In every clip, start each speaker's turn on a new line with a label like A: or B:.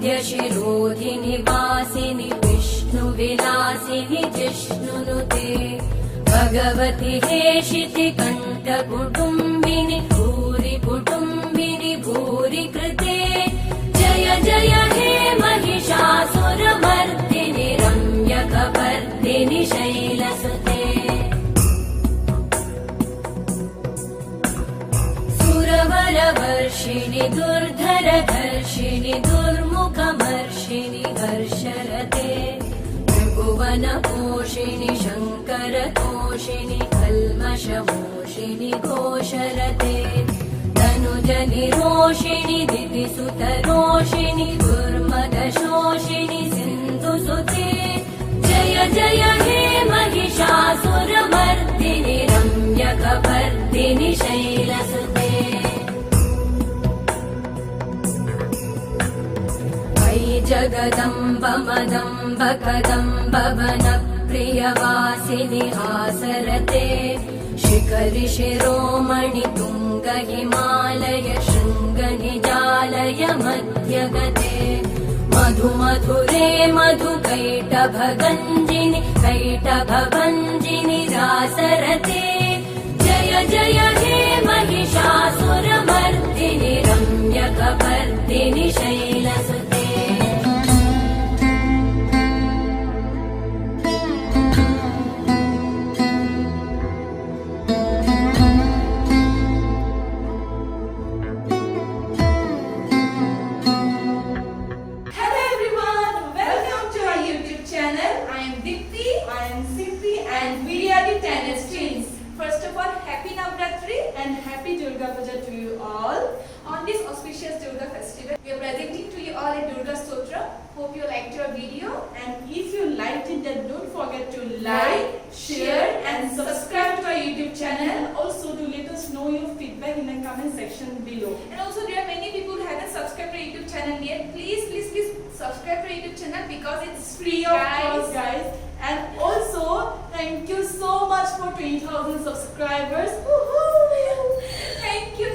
A: श्रीवरविन्द्यशिरोधिनि वासिनि विष्णुविलासिनि जिष्णुनुते भगवति हेशिति कण्ठकुटुम्बिनि भूरि कुटुम्बिनि भूरि कृते जय जय हे महिषासुरमर्दिनि रम्यकपर्दिनि शैलसुते सुरवरवर्षिणि दुर्धरधर्षिणि दुर्मुखमर्षिणि हर्षरते त्रिभुवनपोषिणि शङ्करतोषिणि कल्मषमोषिणि घोषरते तनुजनिरोषिणि दितिसुतरोषिणि दुर्मदशोषिणि सिन्धुसुते जय जय हे महिषासुरमर्दिनि रम्यकपर्दिनि शैलसुते अयि जगदम्ब मदम्ब कदम्ब वनप्रियवासिनि हासरते शिखरि शिरोमणि तुङ्ग हिमालय शृङ्ग निजालय मध्यगते मधु मधुरे मधु कैटभगञ्जिनि कैटभभञ्जिनि रासरते जय जय हे Mahishasuramardini रम्यकपर्दिनि शैलसुते
B: First of all, happy Navratri and happy Durga Puja to you all. On this auspicious Durga festival, we are presenting to you all a Durga Stotra. Hope you liked your video, and if you liked it, then don't forget to like, share and subscribe to our YouTube channel. Also, do let us know your feedback in the comment section below. And also, there are many people who haven't subscribed to our YouTube channel yet. Please subscribe to our YouTube channel because it's free of cost, guys. And also, thank you so much for 20,000 subscribers.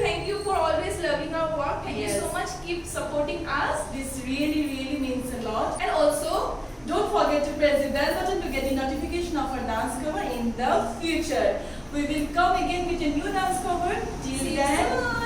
B: Thank you for always loving our work. Thank you so much. Keep supporting us. This really means a lot. And also, don't forget to press the bell button to get the notification of our dance cover in the future. We will come again with a new dance cover. Till then.